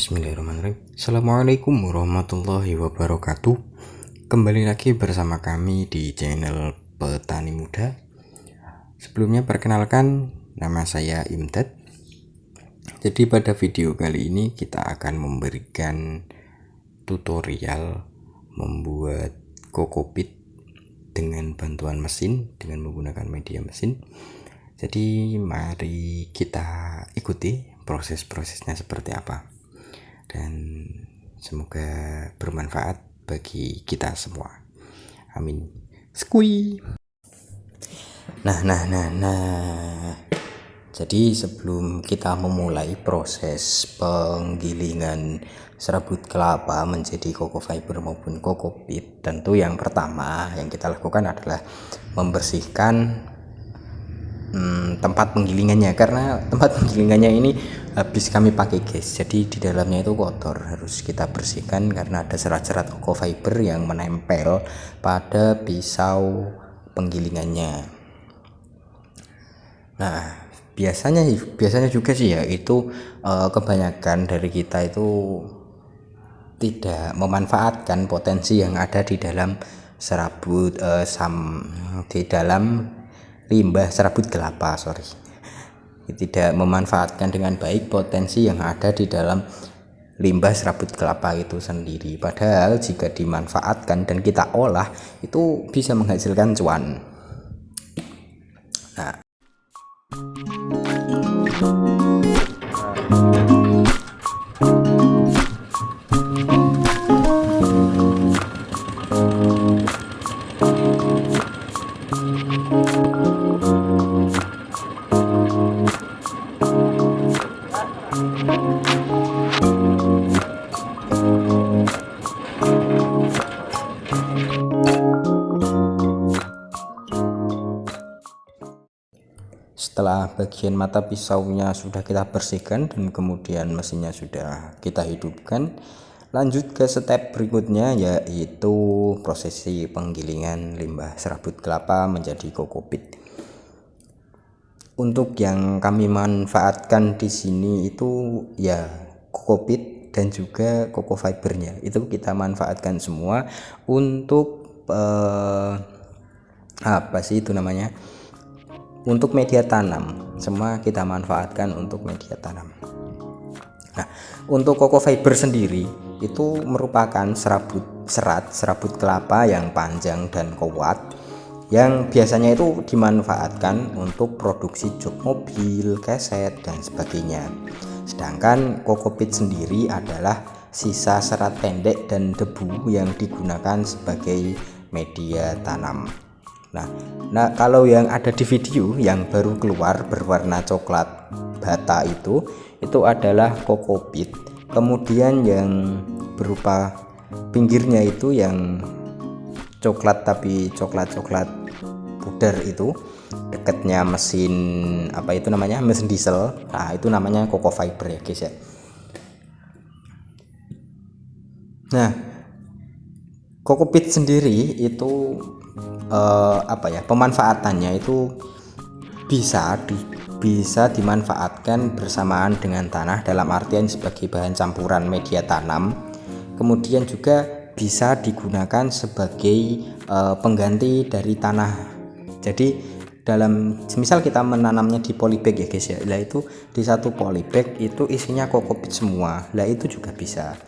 Bismillahirrahmanirrahim. Assalamualaikum warahmatullahi wabarakatuh. Kembali lagi bersama kami di channel Petani Muda. Sebelumnya perkenalkan, nama saya Imdad. Jadi pada video kali ini kita akan memberikan tutorial membuat kokopit dengan bantuan mesin, dengan menggunakan media mesin. Jadi mari kita ikuti proses-prosesnya seperti apa, dan semoga bermanfaat bagi kita semua. Amin. Skui. Nah. Jadi sebelum kita memulai proses penggilingan serabut kelapa menjadi koko fiber maupun kokopit, tentu yang pertama yang kita lakukan adalah membersihkan tempat penggilingannya, karena tempat penggilingannya ini habis kami pakai gas, jadi di dalamnya itu kotor, harus kita bersihkan karena ada serat-serat koko fiber yang menempel pada pisau penggilingannya. Nah, biasanya juga sih ya, itu kebanyakan dari kita itu tidak memanfaatkan potensi yang ada di dalam serabut di dalam limbah serabut kelapa, tidak memanfaatkan dengan baik potensi yang ada di dalam limbah serabut kelapa itu sendiri. Padahal jika dimanfaatkan dan kita olah, itu bisa menghasilkan cuan. Nah, setelah bagian mata pisaunya sudah kita bersihkan dan kemudian mesinnya sudah kita hidupkan, lanjut ke step berikutnya, yaitu prosesi penggilingan limbah serabut kelapa menjadi kokopit. Untuk yang kami manfaatkan di sini itu ya kokopit dan juga koko fibernya, itu kita manfaatkan semua untuk untuk media tanam. Semua kita manfaatkan untuk media tanam. Nah, untuk koko fiber sendiri itu merupakan serabut kelapa yang panjang dan kuat, yang biasanya itu dimanfaatkan untuk produksi jok mobil, keset, dan sebagainya. Sedangkan kokopit sendiri adalah sisa serat pendek dan debu yang digunakan sebagai media tanam. Nah, kalau yang ada di video yang baru keluar berwarna coklat bata itu adalah kokopit. Kemudian yang berupa pinggirnya itu yang coklat, tapi coklat pudar, itu dekatnya mesin mesin diesel. Nah, itu namanya koko fiber ya guys ya. Nah, kokopit sendiri itu pemanfaatannya itu bisa dimanfaatkan bersamaan dengan tanah, dalam artian sebagai bahan campuran media tanam. Kemudian juga bisa digunakan sebagai pengganti dari tanah. Jadi misal kita menanamnya di polybag ya guys ya, lah itu di satu polybag itu isinya kokopit semua, lah itu juga bisa.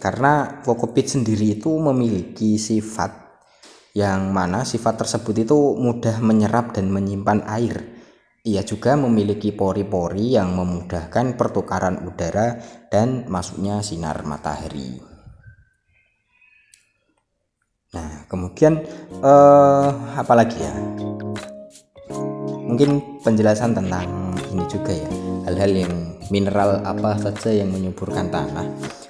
Karena kokopit sendiri itu memiliki sifat yang mana sifat tersebut itu mudah menyerap dan menyimpan air. Ia juga memiliki pori-pori yang memudahkan pertukaran udara dan masuknya sinar matahari. Nah, kemudian apalagi ya, mungkin penjelasan tentang ini juga ya, hal-hal yang mineral apa saja yang menyuburkan tanah.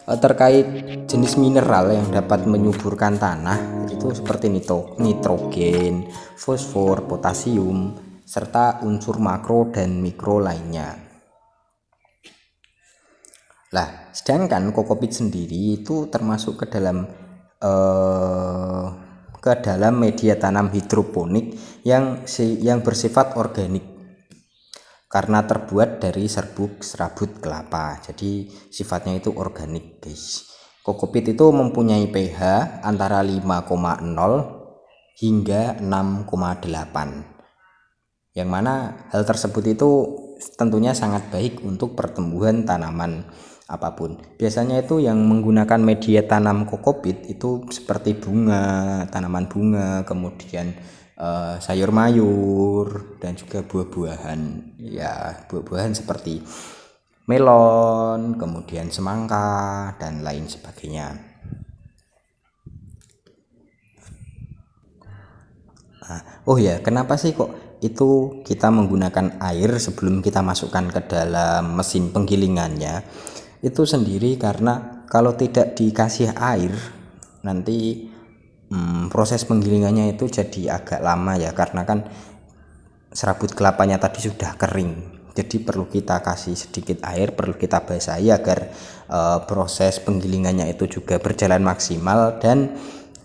Terkait jenis mineral yang dapat menyuburkan tanah itu seperti nitrogen, fosfor, potasium, serta unsur makro dan mikro lainnya. Lah, sedangkan kokopit sendiri itu termasuk ke dalam media tanam hidroponik yang bersifat organik. karena terbuat dari serbuk serabut kelapa. Jadi sifatnya itu organik, guys. Kokopit itu mempunyai pH antara 5,0 hingga 6,8. Yang mana hal tersebut itu tentunya sangat baik untuk pertumbuhan tanaman apapun. Biasanya itu yang menggunakan media tanam kokopit itu seperti bunga, tanaman bunga, kemudian sayur mayur, dan juga buah-buahan. Ya, buah-buahan seperti melon, kemudian semangka, dan lain sebagainya. Oh ya, kenapa sih kok itu kita menggunakan air sebelum kita masukkan ke dalam mesin penggilingannya? Itu sendiri karena kalau tidak dikasih air nanti proses penggilingannya itu jadi agak lama ya, karena kan serabut kelapanya tadi sudah kering. Jadi perlu kita kasih sedikit air, perlu kita basahi agar proses penggilingannya itu juga berjalan maksimal dan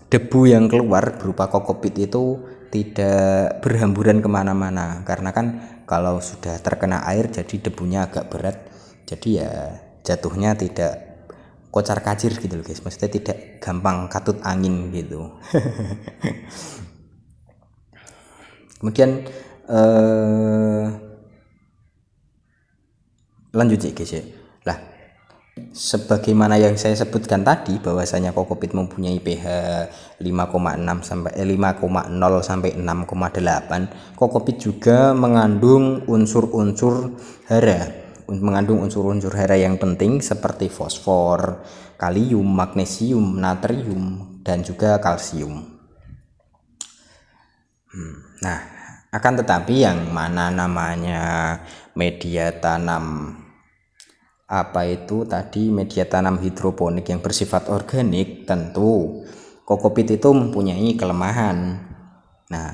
debu yang keluar berupa kokopit itu tidak berhamburan kemana-mana. Karena kan kalau sudah terkena air jadi debunya agak berat, jadi ya jatuhnya tidak kocar kacir gitu loh guys, maksudnya tidak gampang katut angin gitu. Kemudian lanjut ya guys ya. Lah, sebagaimana yang saya sebutkan tadi bahwasanya kokopit mempunyai pH 5,6 sampai 5,0 sampai 6,8. Kokopit juga mengandung unsur-unsur hara yang penting seperti fosfor, kalium, magnesium, natrium, dan juga kalsium. Nah, akan tetapi yang mana namanya media tanam media tanam hidroponik yang bersifat organik, tentu kokopit itu mempunyai kelemahan. Nah,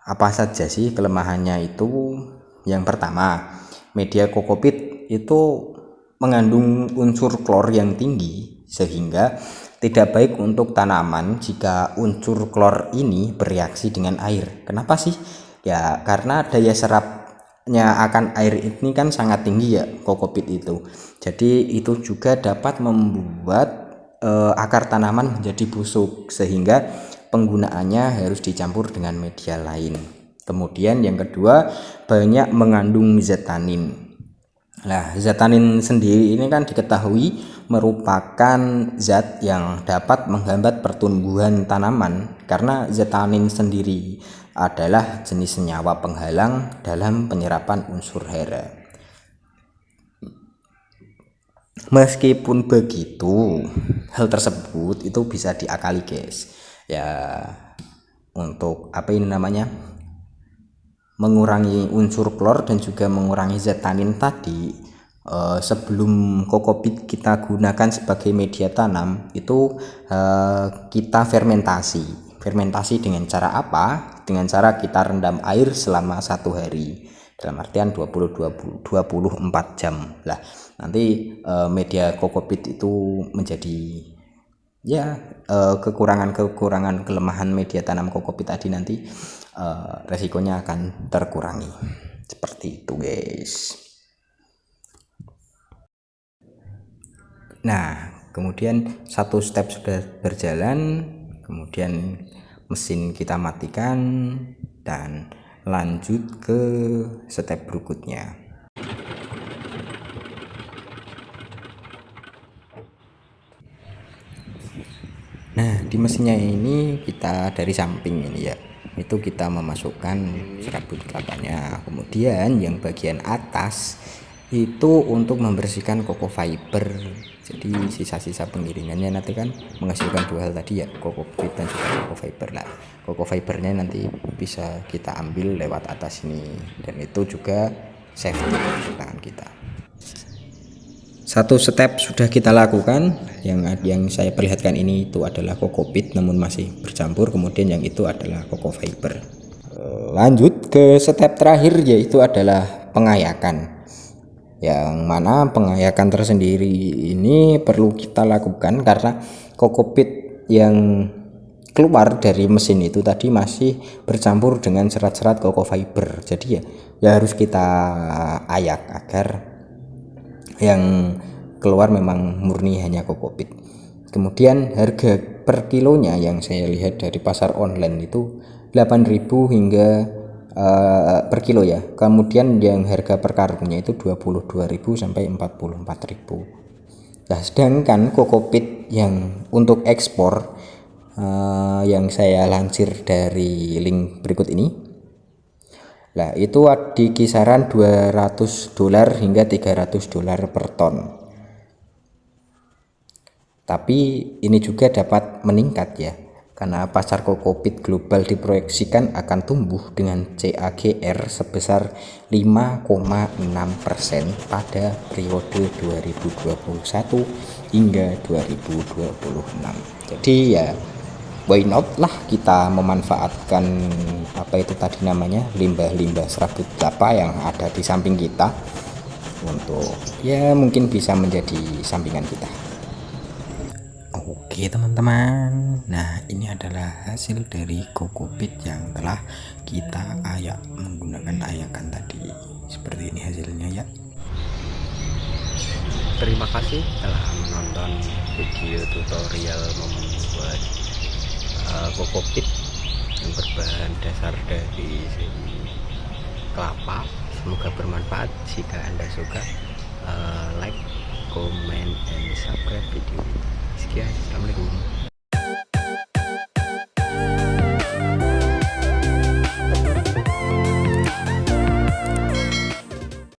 apa saja sih kelemahannya itu? Yang pertama, media kokopit itu mengandung unsur klor yang tinggi sehingga tidak baik untuk tanaman jika unsur klor ini bereaksi dengan air. Kenapa sih? Ya karena daya serapnya akan air ini kan sangat tinggi ya kokopit itu. Jadi itu juga dapat membuat akar tanaman menjadi busuk sehingga penggunaannya harus dicampur dengan media lain. Kemudian yang kedua, banyak mengandung zat tanin. Nah, zat tanin sendiri ini kan diketahui merupakan zat yang dapat menghambat pertumbuhan tanaman karena zat tanin sendiri adalah jenis senyawa penghalang dalam penyerapan unsur hara. Meskipun begitu, hal tersebut itu bisa diakali guys. Ya, untuk mengurangi unsur klor dan juga mengurangi zat tanin tadi, sebelum kokopit kita gunakan sebagai media tanam itu kita fermentasi dengan cara apa? Dengan cara kita rendam air selama 1 hari, dalam artian 24 jam lah. Nanti media kokopit itu menjadi kekurangan kelemahan media tanam kokopit tadi nanti resikonya akan terkurangi. Seperti itu guys. Nah, kemudian satu step sudah berjalan, kemudian mesin kita matikan dan lanjut ke step berikutnya. Nah, di mesinnya ini kita dari samping ini ya, itu kita memasukkan serabut kelapanya. Kemudian yang bagian atas itu untuk membersihkan koko fiber. Jadi sisa-sisa pengiringannya nanti kan menghasilkan 2 hal tadi ya, kokopit dan juga koko fiber. Nah, koko fibernya nanti bisa kita ambil lewat atas ini, dan itu juga safety untuk tangan kita. Satu step sudah kita lakukan, yang saya perlihatkan ini itu adalah kokopit namun masih bercampur, kemudian yang itu adalah koko fiber. Lanjut ke step terakhir, yaitu adalah pengayakan, yang mana pengayakan tersendiri ini perlu kita lakukan karena kokopit yang keluar dari mesin itu tadi masih bercampur dengan serat-serat koko fiber. Jadi ya ya harus kita ayak agar yang keluar memang murni hanya kokopit. Kemudian harga per kilonya yang saya lihat dari pasar online itu 8.000 hingga per kilo ya. Kemudian yang harga per karungnya itu 22.000 sampai 44.000. Nah, sedangkan kokopit yang untuk ekspor yang saya lansir dari link berikut ini, nah itu di kisaran $200 hingga $300 per ton. Tapi ini juga dapat meningkat ya, karena pasar kokopit global diproyeksikan akan tumbuh dengan CAGR sebesar 5,6% pada periode 2021 hingga 2026. Jadi ya why not lah kita memanfaatkan apa itu tadi namanya, limbah-limbah serabut kelapa yang ada di samping kita untuk ya mungkin bisa menjadi sampingan kita. Oke teman-teman, nah ini adalah hasil dari kokopit yang telah kita ayak menggunakan ayakan tadi. Seperti ini hasilnya ya. Terima kasih telah menonton video tutorial membuat kokopit yang berbahan dasar dari kelapa. Semoga bermanfaat. Jika Anda suka, like, comment, and subscribe video. Sekian.